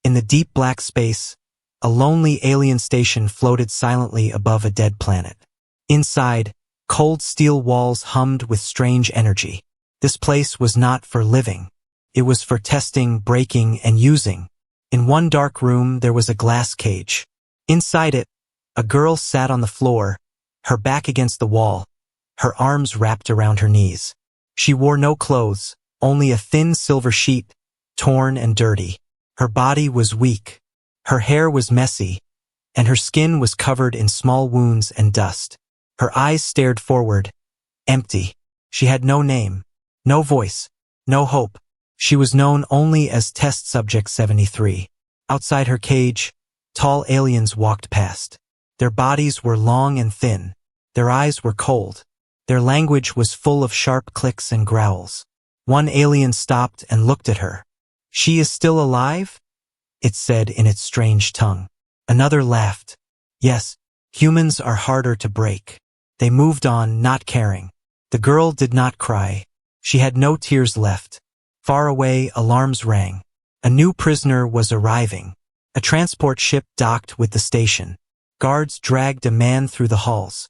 In the deep black space, a lonely alien station floated silently above a dead planet. Inside, cold steel walls hummed with strange energy. This place was not for living. It was for testing, breaking, and using. In one dark room, there was a glass cage. Inside it, a girl sat on the floor, her back against the wall, her arms wrapped around her knees. She wore no clothes, only a thin silver sheet, torn and dirty. Her body was weak. Her hair was messy, and her skin was covered in small wounds and dust. Her eyes stared forward, empty. She had no name, no voice, no hope. She was known only as Test Subject 73. Outside her cage, tall aliens walked past. Their bodies were long and thin. Their eyes were cold. Their language was full of sharp clicks and growls. One alien stopped and looked at her. "She is still alive?" it said in its strange tongue. Another laughed. "Yes, humans are harder to break." They moved on, not caring. The girl did not cry. She had no tears left. Far away, alarms rang. A new prisoner was arriving. A transport ship docked with the station. Guards dragged a man through the halls.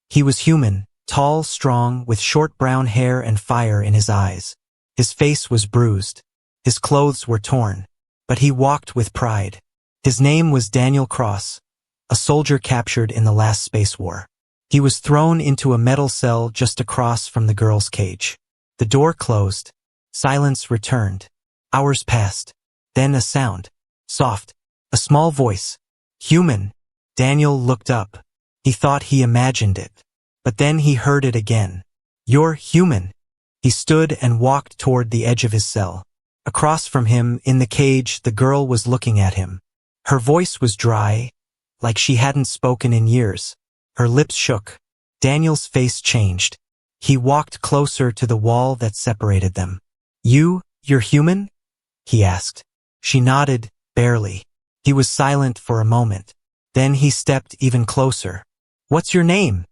He was human, tall, strong, with short brown hair and fire in his eyes. His face was bruised. His clothes were torn. But he walked with pride. His name was Daniel Cross, a soldier captured in the last space war. He was thrown into a metal cell just across from the girl's cage. The door closed. Silence returned. Hours passed. Then a sound. Soft. A small voice. "Human." Daniel looked up. He thought he imagined it. But then he heard it again. "You're human." He stood and walked toward the edge of his cell. Across from him, in the cage, the girl was looking at him. Her voice was dry, like she hadn't spoken in years. Her lips shook. Daniel's face changed. He walked closer to the wall that separated them. You're human?" he asked. She nodded, barely. He was silent for a moment. Then he stepped even closer. "What's your name?"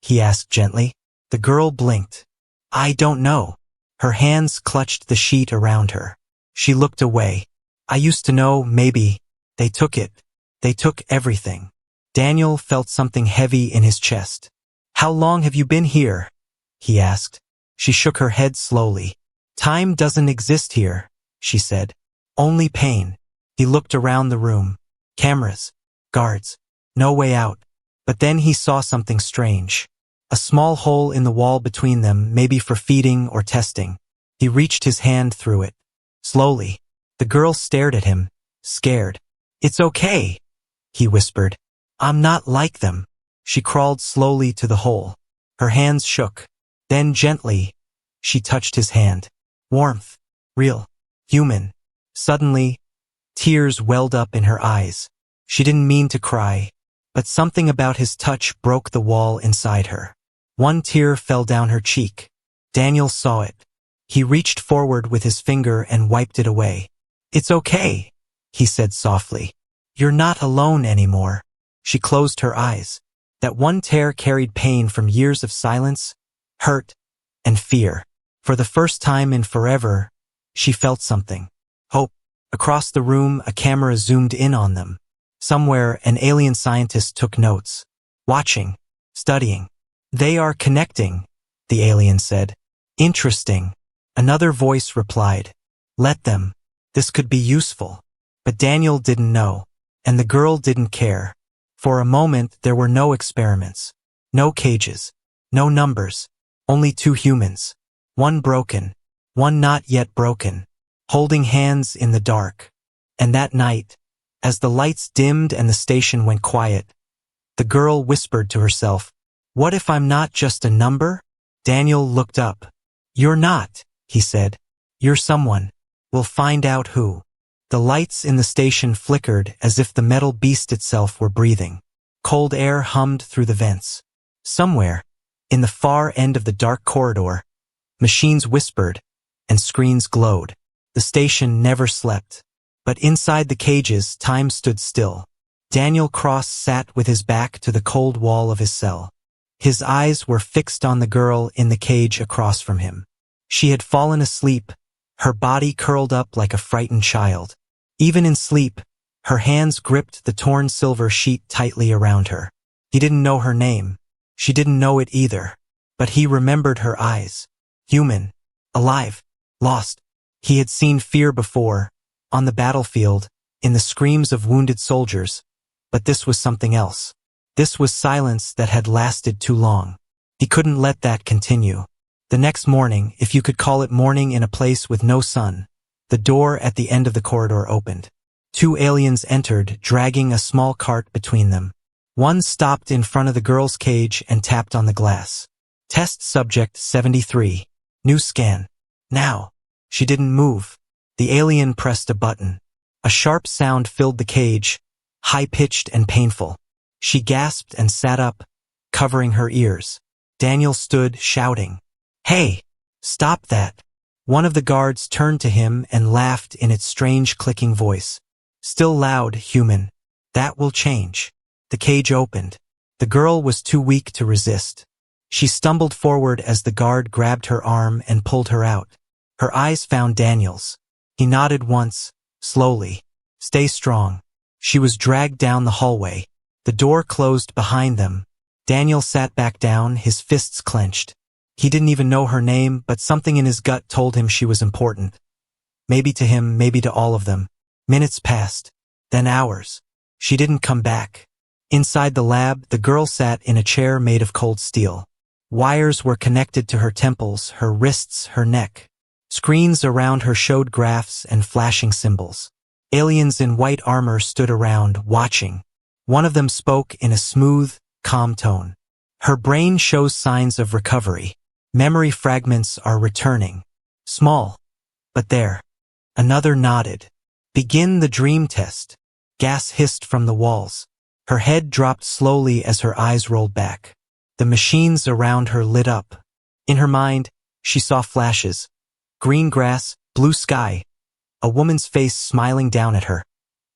he asked gently. The girl blinked. "I don't know." Her hands clutched the sheet around her. She looked away. "I used to know, maybe. They took it. They took everything." Daniel felt something heavy in his chest. "How long have you been here?" he asked. She shook her head slowly. "Time doesn't exist here," she said. "Only pain." He looked around the room. Cameras. Guards. No way out. But then he saw something strange. A small hole in the wall between them, maybe for feeding or testing. He reached his hand through it. Slowly. The girl stared at him, scared. "It's okay," he whispered. "I'm not like them." She crawled slowly to the hole. Her hands shook. Then gently, she touched his hand. Warmth. Real. Human. Suddenly, tears welled up in her eyes. She didn't mean to cry, but something about his touch broke the wall inside her. One tear fell down her cheek. Daniel saw it. He reached forward with his finger and wiped it away. "It's okay," he said softly. "You're not alone anymore." She closed her eyes. That one tear carried pain from years of silence, hurt, and fear. For the first time in forever, she felt something. Hope. Across the room, a camera zoomed in on them. Somewhere, an alien scientist took notes. Watching. Studying. "They are connecting," the alien said. "Interesting." Another voice replied. "Let them. This could be useful." But Daniel didn't know. And the girl didn't care. For a moment, there were no experiments. No cages. No numbers. Only two humans. One broken. One not yet broken. Holding hands in the dark. And that night, as the lights dimmed and the station went quiet, the girl whispered to herself, "What if I'm not just a number?" Daniel looked up. "You're not," he said. "You're someone. We'll find out who." The lights in the station flickered as if the metal beast itself were breathing. Cold air hummed through the vents. Somewhere, in the far end of the dark corridor, machines whispered and screens glowed. The station never slept. But inside the cages, time stood still. Daniel Cross sat with his back to the cold wall of his cell. His eyes were fixed on the girl in the cage across from him. She had fallen asleep, her body curled up like a frightened child. Even in sleep, her hands gripped the torn silver sheet tightly around her. He didn't know her name. She didn't know it either. But he remembered her eyes. Human. Alive. Lost. He had seen fear before, on the battlefield, in the screams of wounded soldiers. But this was something else. This was silence that had lasted too long. He couldn't let that continue. The next morning, if you could call it morning in a place with no sun, the door at the end of the corridor opened. Two aliens entered, dragging a small cart between them. One stopped in front of the girl's cage and tapped on the glass. Test subject 73. New scan. Now. She didn't move. The alien pressed a button. A sharp sound filled the cage, high-pitched and painful. She gasped and sat up, covering her ears. Daniel stood, shouting, "Hey! Stop that!" One of the guards turned to him and laughed in its strange clicking voice. Still loud, human. That will change. The cage opened. The girl was too weak to resist. She stumbled forward as the guard grabbed her arm and pulled her out. Her eyes found Daniel's. He nodded once, slowly. Stay strong. She was dragged down the hallway. The door closed behind them. Daniel sat back down, his fists clenched. He didn't even know her name, but something in his gut told him she was important. Maybe to him, maybe to all of them. Minutes passed. Then hours. She didn't come back. Inside the lab, the girl sat in a chair made of cold steel. Wires were connected to her temples, her wrists, her neck. Screens around her showed graphs and flashing symbols. Aliens in white armor stood around, watching. One of them spoke in a smooth, calm tone. Her brain shows signs of recovery. Memory fragments are returning. Small, but there. Another nodded. Begin the dream test. Gas hissed from the walls. Her head dropped slowly as her eyes rolled back. The machines around her lit up. In her mind, she saw flashes. Green grass, blue sky. A woman's face smiling down at her.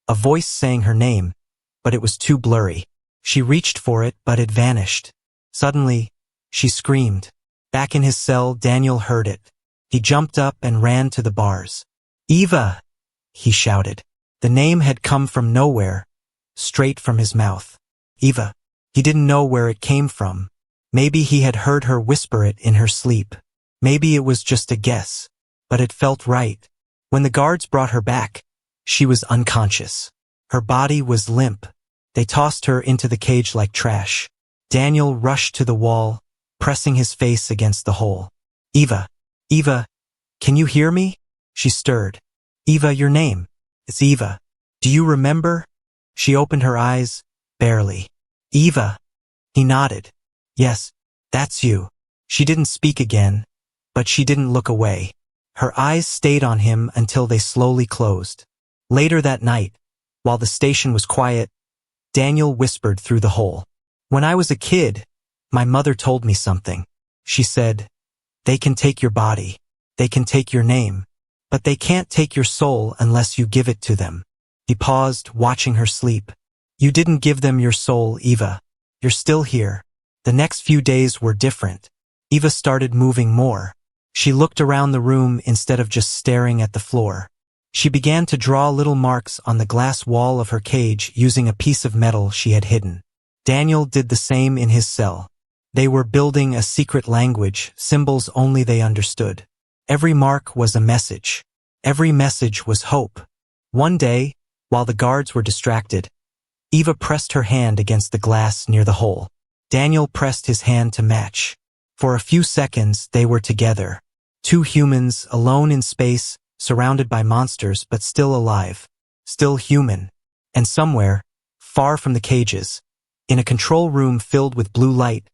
A voice saying her name, but it was too blurry. She reached for it, but it vanished. Suddenly, she screamed. Back in his cell, Daniel heard it. He jumped up and ran to the bars. "Eva!" he shouted. The name had come from nowhere, straight from his mouth. Eva. He didn't know where it came from. Maybe he had heard her whisper it in her sleep. Maybe it was just a guess. But it felt right. When the guards brought her back, she was unconscious. Her body was limp. They tossed her into the cage like trash. Daniel rushed to the wall, pressing his face against the hole. "Eva! Eva! Can you hear me?" She stirred. "Eva, your name. It's Eva. Do you remember?" She opened her eyes, barely. "Eva." He nodded. "Yes, that's you." She didn't speak again, but she didn't look away. Her eyes stayed on him until they slowly closed. Later that night, while the station was quiet, Daniel whispered through the hole. "When I was a kid, my mother told me something. She said, they can take your body, they can take your name, but they can't take your soul unless you give it to them." He paused, watching her sleep. "You didn't give them your soul, Eva. You're still here." The next few days were different. Eva started moving more. She looked around the room instead of just staring at the floor. She began to draw little marks on the glass wall of her cage using a piece of metal she had hidden. Daniel did the same in his cell. They were building a secret language, symbols only they understood. Every mark was a message. Every message was hope. One day, while the guards were distracted, Eva pressed her hand against the glass near the hole. Daniel pressed his hand to match. For a few seconds, they were together. Two humans, alone in space, surrounded by monsters but still alive. Still human. And somewhere, far from the cages, in a control room filled with blue light,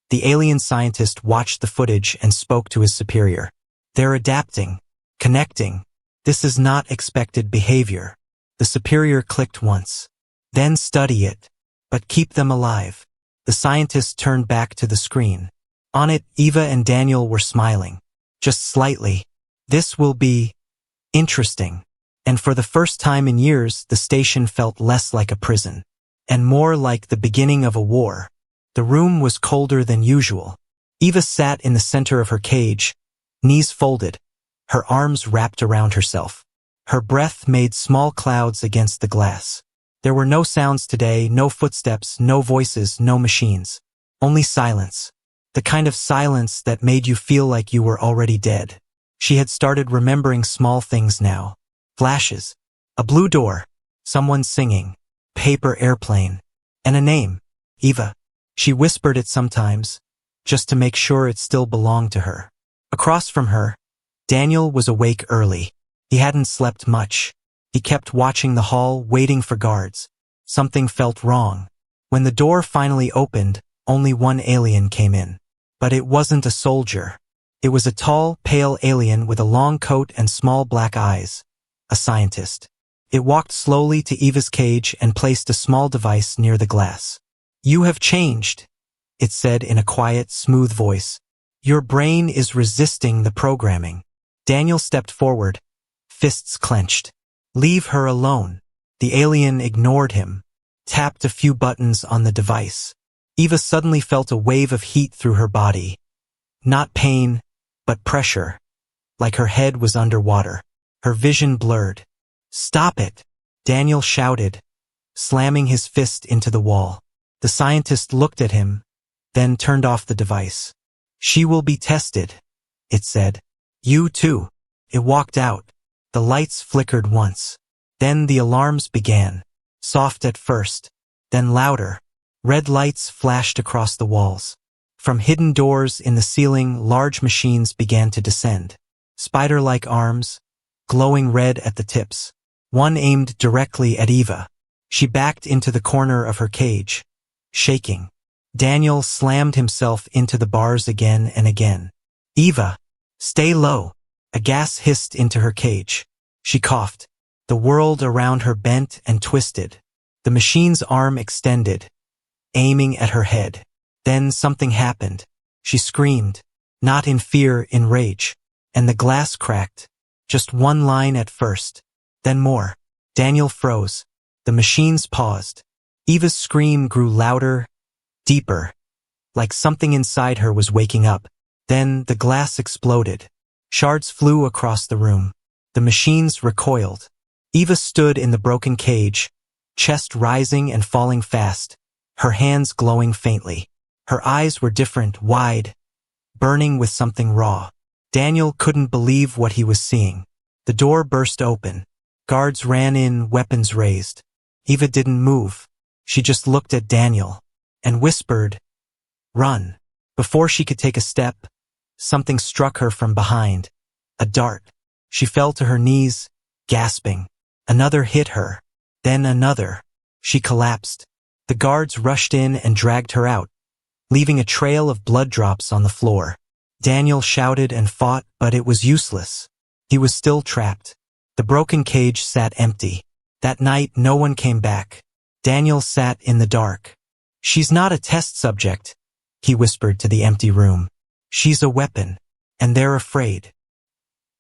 the alien scientist watched the footage and spoke to his superior. "They're adapting. Connecting. This is not expected behavior." The superior clicked once. "Then study it. But keep them alive." The scientist turned back to the screen. On it, Eva and Daniel were smiling. Just slightly. "This will be interesting." And for the first time in years, the station felt less like a prison, and more like the beginning of a war. The room was colder than usual. Eva sat in the center of her cage, knees folded, her arms wrapped around herself. Her breath made small clouds against the glass. There were no sounds today, no footsteps, no voices, no machines. Only silence. The kind of silence that made you feel like you were already dead. She had started remembering small things now. Flashes. A blue door. Someone singing. Paper airplane. And a name. Eva. She whispered it sometimes, just to make sure it still belonged to her. Across from her, Daniel was awake early. He hadn't slept much. He kept watching the hall, waiting for guards. Something felt wrong. When the door finally opened, only one alien came in. But it wasn't a soldier. It was a tall, pale alien with a long coat and small black eyes. A scientist. It walked slowly to Eva's cage and placed a small device near the glass. "You have changed," it said in a quiet, smooth voice. "Your brain is resisting the programming." Daniel stepped forward, fists clenched. "Leave her alone." The alien ignored him, tapped a few buttons on the device. Eva suddenly felt a wave of heat through her body. Not pain, but pressure, like her head was underwater. Her vision blurred. "Stop it!" Daniel shouted, slamming his fist into the wall. The scientist looked at him, then turned off the device. "She will be tested," it said. "You too." It walked out. The lights flickered once. Then the alarms began, soft at first, then louder. Red lights flashed across the walls. From hidden doors in the ceiling, large machines began to descend. Spider-like arms, glowing red at the tips. One aimed directly at Eva. She backed into the corner of her cage, shaking. Daniel slammed himself into the bars again and again. "Eva, stay low." A gas hissed into her cage. She coughed. The world around her bent and twisted. The machine's arm extended, aiming at her head. Then something happened. She screamed, not in fear, in rage. And the glass cracked. Just one line at first, then more. Daniel froze. The machines paused. Eva's scream grew louder, deeper, like something inside her was waking up. Then the glass exploded. Shards flew across the room. The machines recoiled. Eva stood in the broken cage, chest rising and falling fast, her hands glowing faintly. Her eyes were different, wide, burning with something raw. Daniel couldn't believe what he was seeing. The door burst open. Guards ran in, weapons raised. Eva didn't move. She just looked at Daniel and whispered, "Run." Before she could take a step, something struck her from behind. A dart. She fell to her knees, gasping. Another hit her. Then another. She collapsed. The guards rushed in and dragged her out, leaving a trail of blood drops on the floor. Daniel shouted and fought, but it was useless. He was still trapped. The broken cage sat empty. That night, no one came back. Daniel sat in the dark. "She's not a test subject," he whispered to the empty room. "She's a weapon, and they're afraid."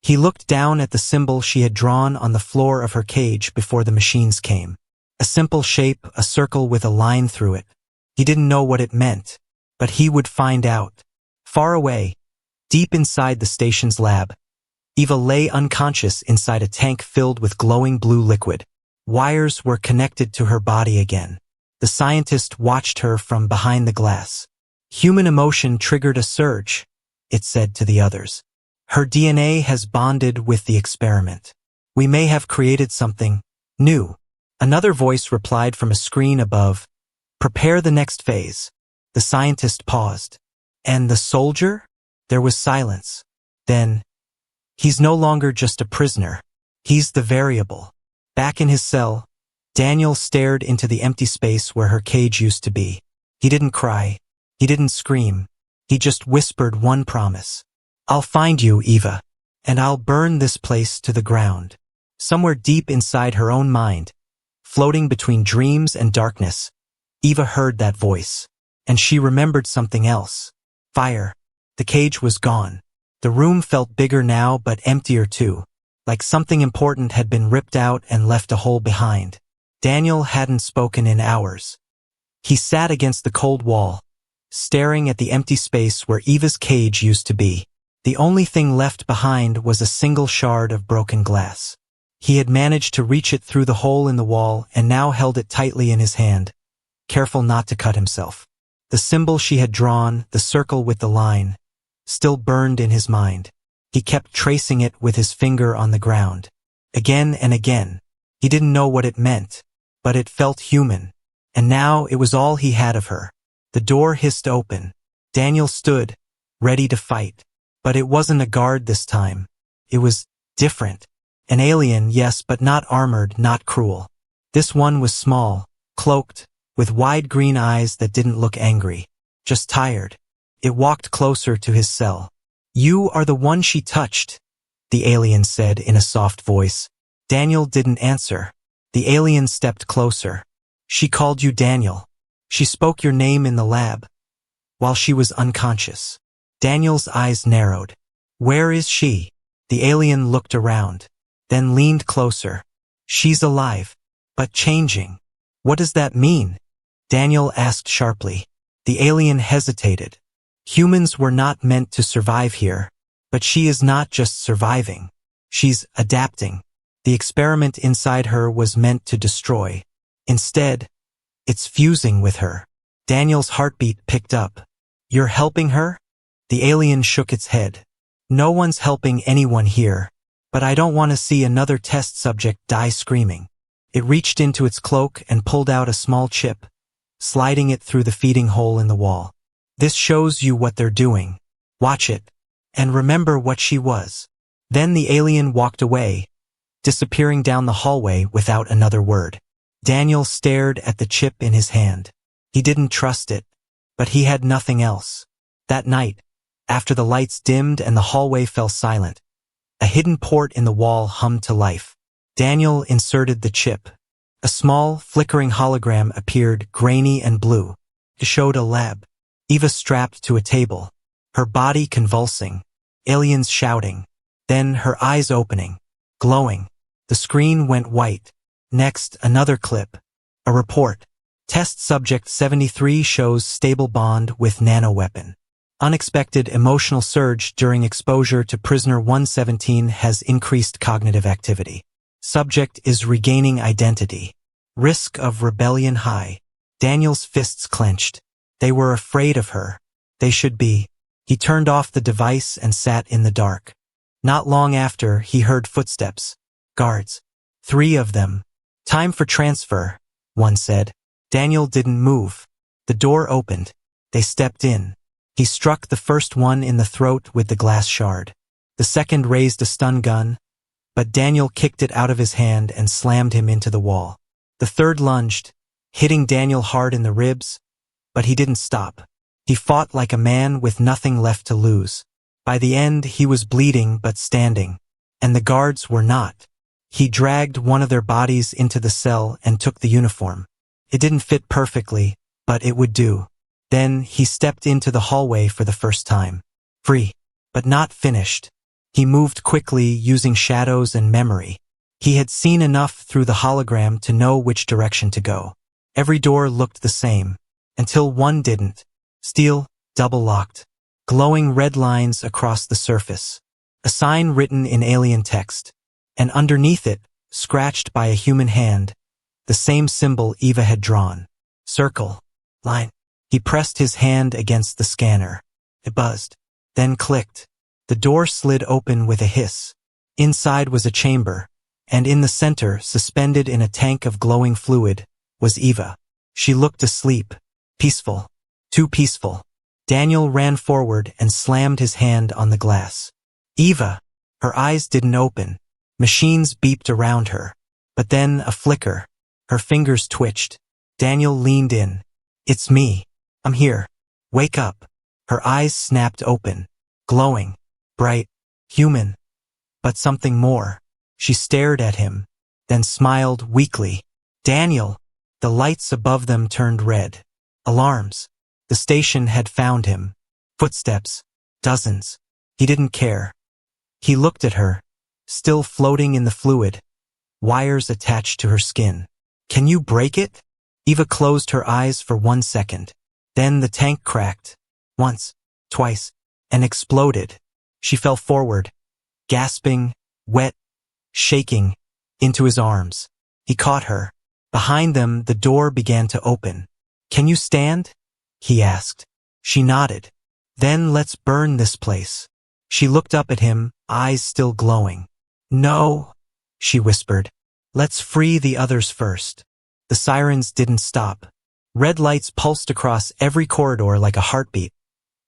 He looked down at the symbol she had drawn on the floor of her cage before the machines came. A simple shape, a circle with a line through it. He didn't know what it meant, but he would find out. Far away, deep inside the station's lab, Eva lay unconscious inside a tank filled with glowing blue liquid. Wires were connected to her body again. The scientist watched her from behind the glass. "Human emotion triggered a surge," it said to the others. "Her DNA has bonded with the experiment. We may have created something new." Another voice replied from a screen above, "Prepare the next phase." The scientist paused. "And the soldier?" There was silence. Then, "He's no longer just a prisoner. He's the variable." Back in his cell, Daniel stared into the empty space where her cage used to be. He didn't cry. He didn't scream. He just whispered one promise. "I'll find you, Eva, and I'll burn this place to the ground." Somewhere deep inside her own mind, floating between dreams and darkness, Eva heard that voice. And she remembered something else. Fire. The cage was gone. The room felt bigger now, but emptier too. Like something important had been ripped out and left a hole behind. Daniel hadn't spoken in hours. He sat against the cold wall, staring at the empty space where Eva's cage used to be. The only thing left behind was a single shard of broken glass. He had managed to reach it through the hole in the wall and now held it tightly in his hand, careful not to cut himself. The symbol she had drawn, the circle with the line, still burned in his mind. He kept tracing it with his finger on the ground. Again and again. He didn't know what it meant, but it felt human. And now it was all he had of her. The door hissed open. Daniel stood, ready to fight. But it wasn't a guard this time. It was different. An alien, yes, but not armored, not cruel. This one was small, cloaked, with wide green eyes that didn't look angry, just tired. It walked closer to his cell. "You are the one she touched," the alien said in a soft voice. Daniel didn't answer. The alien stepped closer. "She called you Daniel. She spoke your name in the lab, while she was unconscious." Daniel's eyes narrowed. "Where is she?" The alien looked around, then leaned closer. "She's alive, but changing." "What does that mean?" Daniel asked sharply. The alien hesitated. "Humans were not meant to survive here, but she is not just surviving. She's adapting. The experiment inside her was meant to destroy. Instead, it's fusing with her." Daniel's heartbeat picked up. "You're helping her?" The alien shook its head. "No one's helping anyone here, but I don't want to see another test subject die screaming." It reached into its cloak and pulled out a small chip, sliding it through the feeding hole in the wall. "This shows you what they're doing. Watch it, and remember what she was." Then the alien walked away, disappearing down the hallway without another word. Daniel stared at the chip in his hand. He didn't trust it, but he had nothing else. That night, after the lights dimmed and the hallway fell silent, a hidden port in the wall hummed to life. Daniel inserted the chip. A small, flickering hologram appeared, grainy and blue. It showed a lab. Eva strapped to a table, her body convulsing, aliens shouting, then her eyes opening, glowing. The screen went white. Next, another clip. A report. Test subject 73 shows stable bond with nanoweapon. Unexpected emotional surge during exposure to prisoner 117 has increased cognitive activity. Subject is regaining identity. Risk of rebellion high. Daniel's fists clenched. They were afraid of her. They should be. He turned off the device and sat in the dark. Not long after, he heard footsteps. Guards. 3 of them. "Time for transfer," one said. Daniel didn't move. The door opened. They stepped in. He struck the first one in the throat with the glass shard. The second raised a stun gun, but Daniel kicked it out of his hand and slammed him into the wall. The third lunged, hitting Daniel hard in the ribs, but he didn't stop. He fought like a man with nothing left to lose. By the end, he was bleeding but standing, and the guards were not. He dragged one of their bodies into the cell and took the uniform. It didn't fit perfectly, but it would do. Then he stepped into the hallway for the first time. Free, but not finished. He moved quickly, using shadows and memory. He had seen enough through the hologram to know which direction to go. Every door looked the same, until one didn't. Steel, double-locked. Glowing red lines across the surface. A sign written in alien text. And underneath it, scratched by a human hand, the same symbol Eva had drawn. Circle. Line. He pressed his hand against the scanner. It buzzed, then clicked. The door slid open with a hiss. Inside was a chamber, and in the center, suspended in a tank of glowing fluid, was Eva. She looked asleep. Peaceful. Too peaceful. Daniel ran forward and slammed his hand on the glass. Eva! Her eyes didn't open. Machines beeped around her. But then a flicker. Her fingers twitched. Daniel leaned in. "It's me. I'm here. Wake up." Her eyes snapped open. Glowing. Bright. Human. But something more. She stared at him, then smiled weakly. "Daniel!" The lights above them turned red. Alarms. The station had found him. Footsteps. Dozens. He didn't care. He looked at her, still floating in the fluid, wires attached to her skin. "Can you break it?" Eva closed her eyes for 1 second. Then the tank cracked. Once, twice, and exploded. She fell forward, gasping, wet, shaking, into his arms. He caught her. Behind them, the door began to open. "Can you stand?" he asked. She nodded. "Then let's burn this place." She looked up at him, eyes still glowing. "No," she whispered. "Let's free the others first." The sirens didn't stop. Red lights pulsed across every corridor like a heartbeat.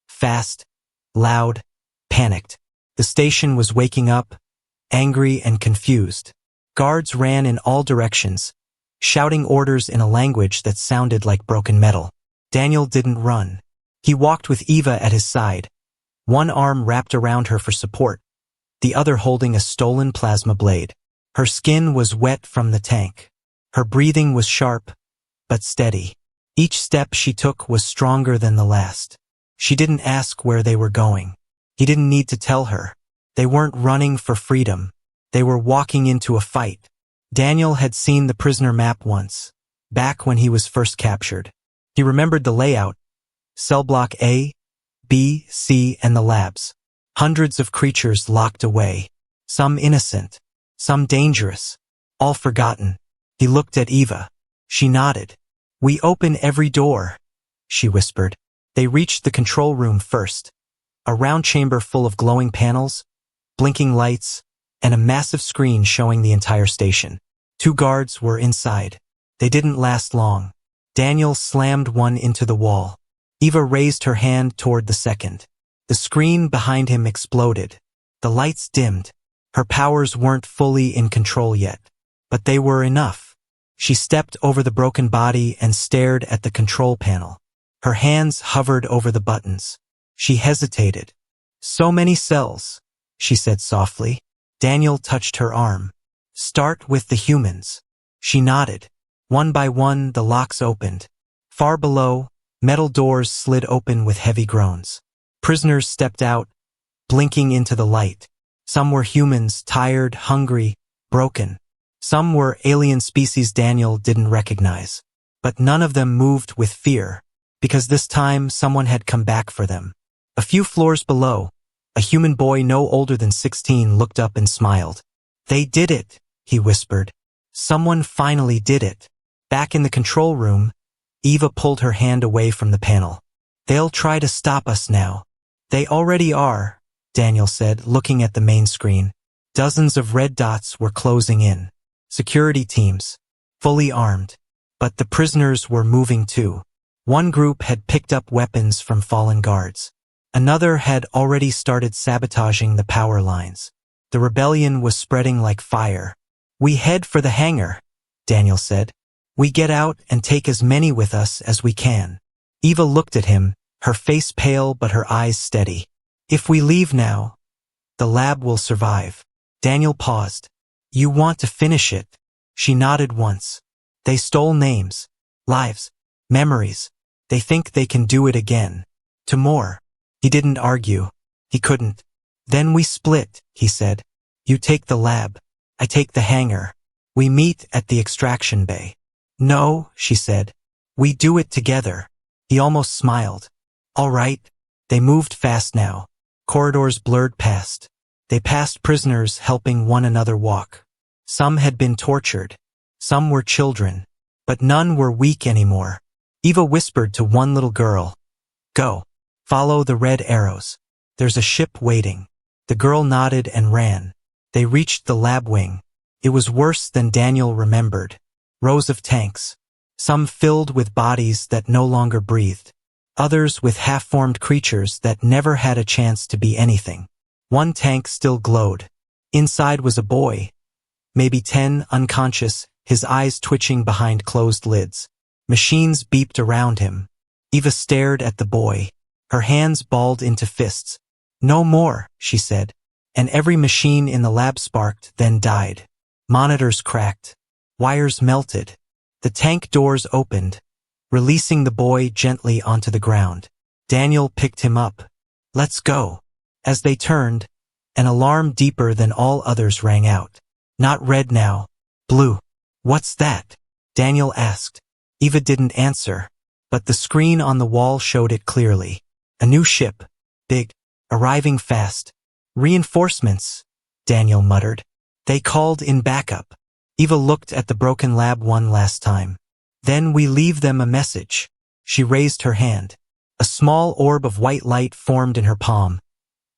Fast, loud, panicked. The station was waking up, angry and confused. Guards ran in all directions, shouting orders in a language that sounded like broken metal. Daniel didn't run. He walked with Eva at his side, one arm wrapped around her for support, the other holding a stolen plasma blade. Her skin was wet from the tank. Her breathing was sharp, but steady. Each step she took was stronger than the last. She didn't ask where they were going. He didn't need to tell her. They weren't running for freedom. They were walking into a fight. Daniel had seen the prisoner map once, back when he was first captured. He remembered the layout: cell block A, B, C, and the labs. Hundreds of creatures locked away, some innocent, some dangerous, all forgotten. He looked at Eva. She nodded. "We open every door," she whispered. They reached the control room first, a round chamber full of glowing panels, blinking lights, and a massive screen showing the entire station. 2 guards were inside. They didn't last long. Daniel slammed one into the wall. Eva raised her hand toward the second. The screen behind him exploded. The lights dimmed. Her powers weren't fully in control yet, but they were enough. She stepped over the broken body and stared at the control panel. Her hands hovered over the buttons. She hesitated. "So many cells," she said softly. Daniel touched her arm. "Start with the humans." She nodded. One by one, the locks opened. Far below, metal doors slid open with heavy groans. Prisoners stepped out, blinking into the light. Some were humans, tired, hungry, broken. Some were alien species Daniel didn't recognize. But none of them moved with fear, because this time someone had come back for them. A few floors below, a human boy no older than 16 looked up and smiled. "They did it," he whispered. "Someone finally did it." Back in the control room, Eva pulled her hand away from the panel. "They'll try to stop us now." "They already are," Daniel said, looking at the main screen. Dozens of red dots were closing in. Security teams, fully armed. But the prisoners were moving too. One group had picked up weapons from fallen guards. Another had already started sabotaging the power lines. The rebellion was spreading like fire. "We head for the hangar," Daniel said. "We get out and take as many with us as we can." Eva looked at him, her face pale but her eyes steady. "If we leave now, the lab will survive." Daniel paused. "You want to finish it?" She nodded once. "They stole names, lives, memories. They think they can do it again. To more." He didn't argue. He couldn't. "Then we split," he said. "You take the lab. I take the hangar. We meet at the extraction bay." "No," she said. "We do it together." He almost smiled. "All right." They moved fast now. Corridors blurred past. They passed prisoners helping one another walk. Some had been tortured. Some were children. But none were weak anymore. Eva whispered to one little girl, "Go. Follow the red arrows. There's a ship waiting." The girl nodded and ran. They reached the lab wing. It was worse than Daniel remembered. Rows of tanks. Some filled with bodies that no longer breathed. Others with half-formed creatures that never had a chance to be anything. One tank still glowed. Inside was a boy, maybe 10, unconscious, his eyes twitching behind closed lids. Machines beeped around him. Eva stared at the boy. Her hands balled into fists. "No more," she said, and every machine in the lab sparked, then died. Monitors cracked. Wires melted. The tank doors opened, releasing the boy gently onto the ground. Daniel picked him up. "Let's go." As they turned, an alarm deeper than all others rang out. Not red now, blue. "What's that?" Daniel asked. Eva didn't answer, but the screen on the wall showed it clearly. A new ship, big, arriving fast. "Reinforcements," Daniel muttered. "They called in backup." Eva looked at the broken lab one last time. Then we leave them a message. She raised her hand. A small orb of white light formed in her palm.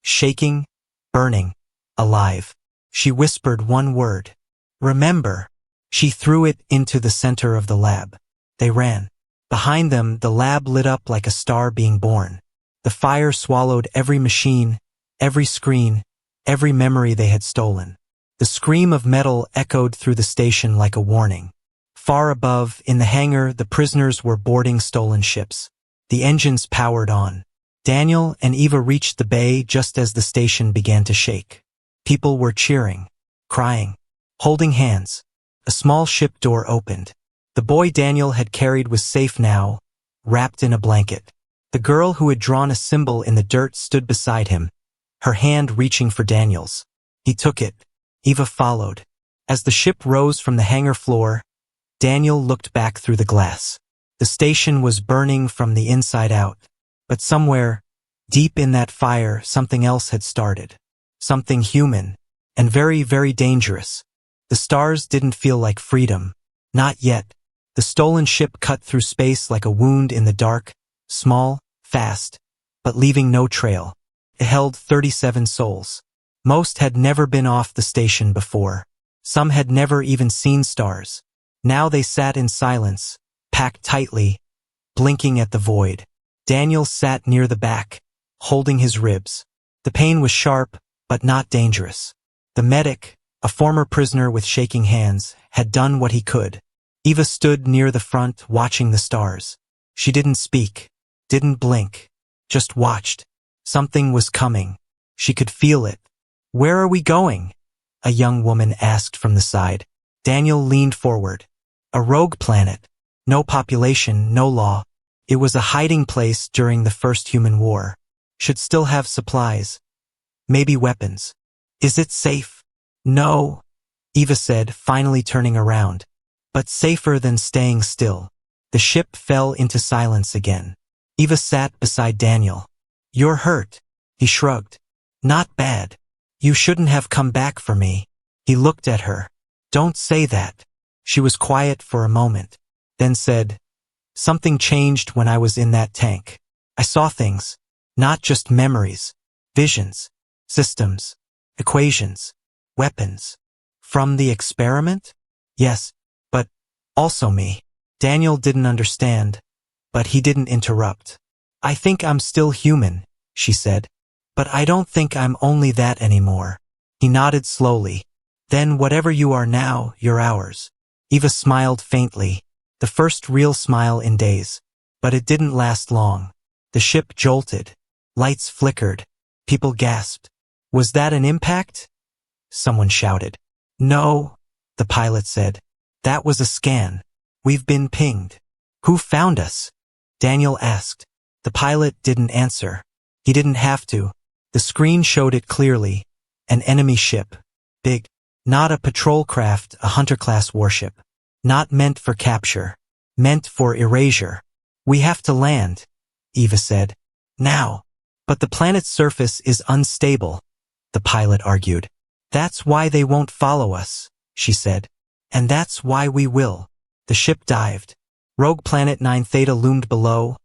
Shaking, burning, alive. She whispered one word. Remember. She threw it into the center of the lab. They ran. Behind them, the lab lit up like a star being born. The fire swallowed every machine, every screen, every memory they had stolen. The scream of metal echoed through the station like a warning. Far above, in the hangar, the prisoners were boarding stolen ships. The engines powered on. Daniel and Eva reached the bay just as the station began to shake. People were cheering, crying, holding hands. A small ship door opened. The boy Daniel had carried was safe now, wrapped in a blanket. The girl who had drawn a symbol in the dirt stood beside him, her hand reaching for Daniel's. He took it. Eva followed. As the ship rose from the hangar floor, Daniel looked back through the glass. The station was burning from the inside out. But somewhere, deep in that fire, something else had started. Something human, and very, very dangerous. The stars didn't feel like freedom. Not yet. The stolen ship cut through space like a wound in the dark, small, fast, but leaving no trail. It held 37 souls. Most had never been off the station before. Some had never even seen stars. Now they sat in silence, packed tightly, blinking at the void. Daniel sat near the back, holding his ribs. The pain was sharp, but not dangerous. The medic, a former prisoner with shaking hands, had done what he could. Eva stood near the front, watching the stars. She didn't speak, didn't blink, just watched. Something was coming. She could feel it. Where are we going? A young woman asked from the side. Daniel leaned forward. A rogue planet. No population, no law. It was a hiding place during the first human war. Should still have supplies. Maybe weapons. Is it safe? No, Eva said, finally turning around. But safer than staying still. The ship fell into silence again. Eva sat beside Daniel. You're hurt. He shrugged. Not bad. You shouldn't have come back for me. He looked at her. Don't say that. She was quiet for a moment, then said, something changed when I was in that tank. I saw things, not just memories, visions, systems, equations, weapons. From the experiment? Yes, but also me. Daniel didn't understand, but he didn't interrupt. I think I'm still human, she said. But I don't think I'm only that anymore. He nodded slowly. Then whatever you are now, you're ours. Eva smiled faintly, the first real smile in days. But it didn't last long. The ship jolted. Lights flickered. People gasped. Was that an impact? Someone shouted. No, the pilot said. That was a scan. We've been pinged. Who found us? Daniel asked. The pilot didn't answer. He didn't have to. The screen showed it clearly. An enemy ship. Big. Not a patrol craft, a hunter-class warship. Not meant for capture. Meant for erasure. We have to land, Eva said. Now. But the planet's surface is unstable, the pilot argued. That's why they won't follow us, she said. And that's why we will. The ship dived. Rogue Planet 9 Theta loomed below,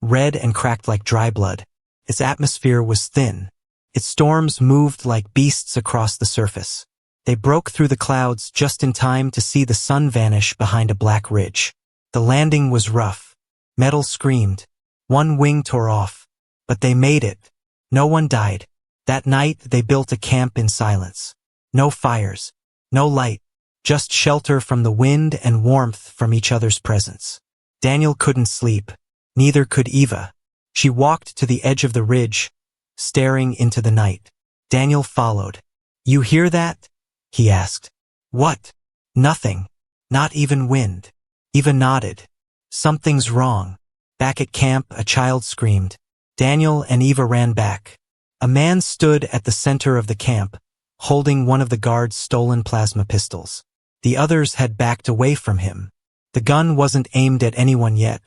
red and cracked like dry blood. Its atmosphere was thin. Its storms moved like beasts across the surface. They broke through the clouds just in time to see the sun vanish behind a black ridge. The landing was rough. Metal screamed. One wing tore off. But they made it. No one died. That night they built a camp in silence. No fires. No light. Just shelter from the wind and warmth from each other's presence. Daniel couldn't sleep. Neither could Eva. She walked to the edge of the ridge, staring into the night. Daniel followed. You hear that? He asked. What? Nothing. Not even wind. Eva nodded. Something's wrong. Back at camp, a child screamed. Daniel and Eva ran back. A man stood at the center of the camp, holding one of the guards' stolen plasma pistols. The others had backed away from him. The gun wasn't aimed at anyone yet,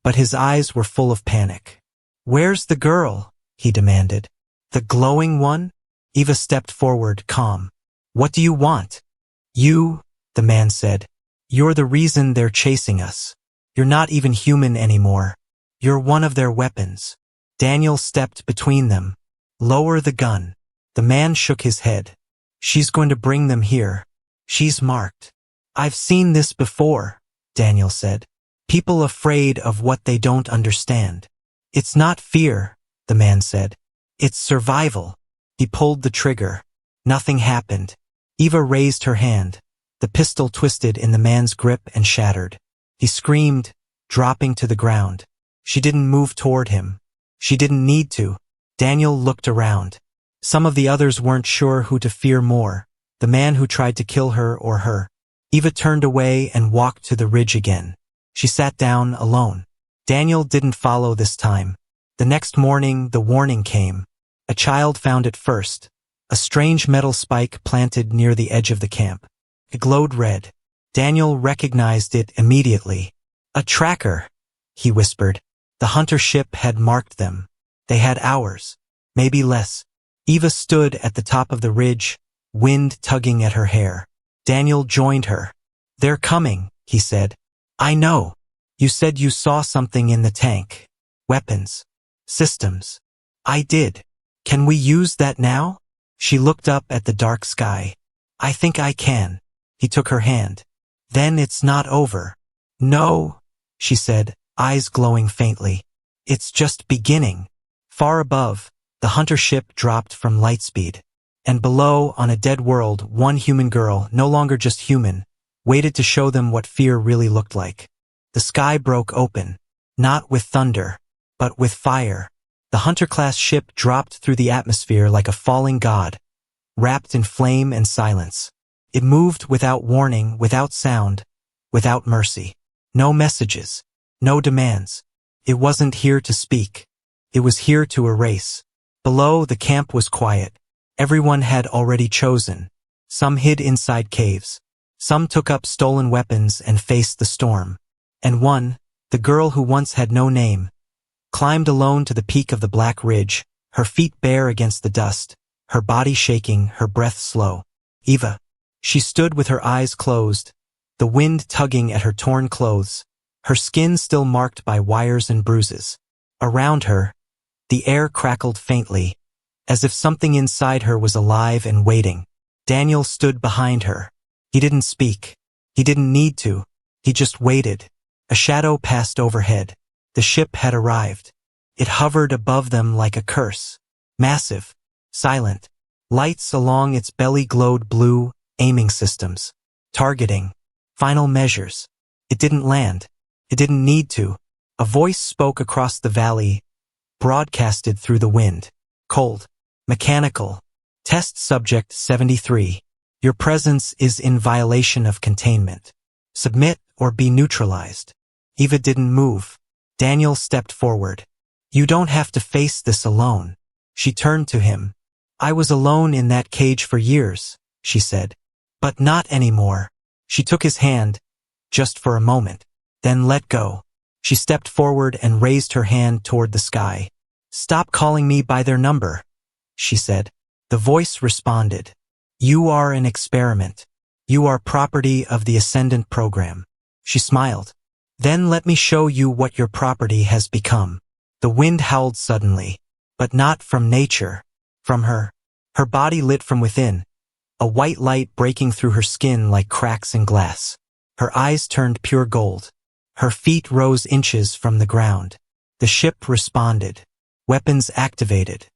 but his eyes were full of panic. Where's the girl? He demanded. The glowing one? Eva stepped forward, calm. What do you want? You, the man said. You're the reason they're chasing us. You're not even human anymore. You're one of their weapons. Daniel stepped between them. Lower the gun. The man shook his head. She's going to bring them here. She's marked. I've seen this before, Daniel said. People afraid of what they don't understand. It's not fear, the man said. It's survival. He pulled the trigger. Nothing happened. Eva raised her hand. The pistol twisted in the man's grip and shattered. He screamed, dropping to the ground. She didn't move toward him. She didn't need to. Daniel looked around. Some of the others weren't sure who to fear more, the man who tried to kill her or her. Eva turned away and walked to the ridge again. She sat down alone. Daniel didn't follow this time. The next morning, the warning came. A child found it first, a strange metal spike planted near the edge of the camp. It glowed red. Daniel recognized it immediately. A tracker, he whispered. The hunter ship had marked them. They had hours, maybe less. Eva stood at the top of the ridge, wind tugging at her hair. Daniel joined her. They're coming, he said. I know. You said you saw something in the tank. Weapons. Systems. I did. Can we use that now? She looked up at the dark sky. I think I can. He took her hand. Then it's not over. No, she said, eyes glowing faintly. It's just beginning. Far above, the hunter ship dropped from lightspeed. And below, on a dead world, one human girl, no longer just human, waited to show them what fear really looked like. The sky broke open, not with thunder, but with fire. The Hunter-class ship dropped through the atmosphere like a falling god, wrapped in flame and silence. It moved without warning, without sound, without mercy. No messages, no demands. It wasn't here to speak. It was here to erase. Below, the camp was quiet. Everyone had already chosen. Some hid inside caves. Some took up stolen weapons and faced the storm. And one, the girl who once had no name, climbed alone to the peak of the black ridge, her feet bare against the dust, her body shaking, her breath slow. Eva. She stood with her eyes closed, the wind tugging at her torn clothes, her skin still marked by wires and bruises. Around her, the air crackled faintly, as if something inside her was alive and waiting. Daniel stood behind her. He didn't speak. He didn't need to. He just waited. A shadow passed overhead. The ship had arrived. It hovered above them like a curse. Massive. Silent. Lights along its belly glowed blue, aiming systems. Targeting. Final measures. It didn't land. It didn't need to. A voice spoke across the valley, broadcasted through the wind. Cold. Mechanical. Test subject 73. Your presence is in violation of containment. Submit or be neutralized. Eva didn't move. Daniel stepped forward. You don't have to face this alone. She turned to him. I was alone in that cage for years, she said. But not anymore. She took his hand, just for a moment, then let go. She stepped forward and raised her hand toward the sky. Stop calling me by their number, she said. The voice responded. You are an experiment. You are property of the Ascendant program. She smiled. Then let me show you what your property has become. The wind howled suddenly, but not from nature, from her. Her body lit from within, a white light breaking through her skin like cracks in glass. Her eyes turned pure gold. Her feet rose inches from the ground. The ship responded. Weapons activated.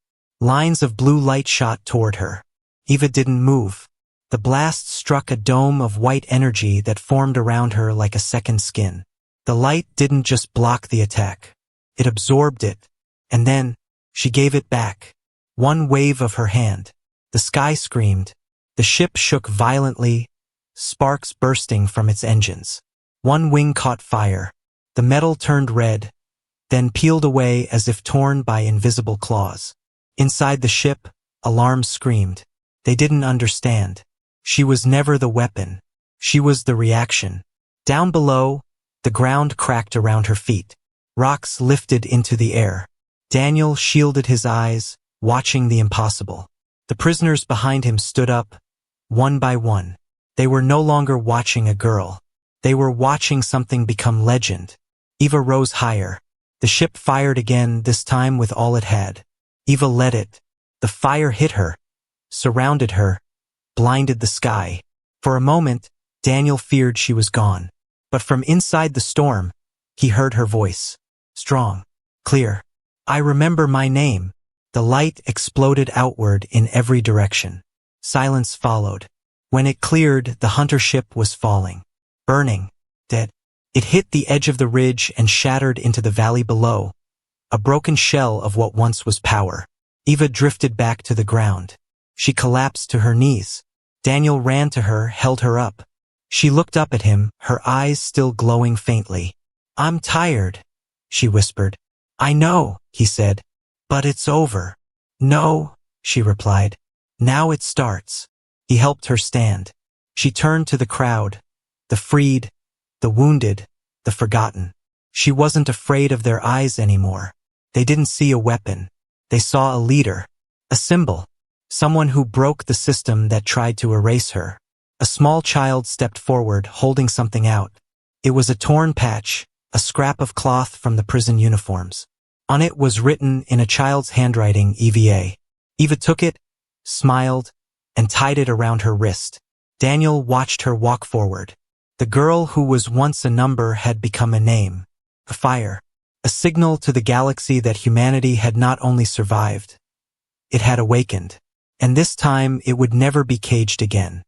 Lines of blue light shot toward her. Eva didn't move. The blast struck a dome of white energy that formed around her like a second skin. The light didn't just block the attack. It absorbed it. And then, she gave it back. One wave of her hand. The sky screamed. The ship shook violently, sparks bursting from its engines. One wing caught fire. The metal turned red, then peeled away as if torn by invisible claws. Inside the ship, alarms screamed. They didn't understand. She was never the weapon. She was the reaction. Down below, the ground cracked around her feet. Rocks lifted into the air. Daniel shielded his eyes, watching the impossible. The prisoners behind him stood up, one by one. They were no longer watching a girl. They were watching something become legend. Eva rose higher. The ship fired again, this time with all it had. Eva let it. The fire hit her, surrounded her, blinded the sky. For a moment, Daniel feared she was gone. But from inside the storm, he heard her voice. Strong, clear. I remember my name. The light exploded outward in every direction. Silence followed. When it cleared, the hunter ship was falling. Burning. Dead. It hit the edge of the ridge and shattered into the valley below, a broken shell of what once was power. Eva drifted back to the ground. She collapsed to her knees. Daniel ran to her, held her up. She looked up at him, her eyes still glowing faintly. I'm tired, she whispered. I know, he said, but it's over. No, she replied. Now it starts. He helped her stand. She turned to the crowd, the freed, the wounded, the forgotten. She wasn't afraid of their eyes anymore. They didn't see a weapon. They saw a leader, a symbol, someone who broke the system that tried to erase her. A small child stepped forward, holding something out. It was a torn patch, a scrap of cloth from the prison uniforms. On it was written in a child's handwriting, EVA. Eva took it, smiled, and tied it around her wrist. Daniel watched her walk forward. The girl who was once a number had become a name, a fire, a signal to the galaxy that humanity had not only survived, it had awakened. And this time it would never be caged again.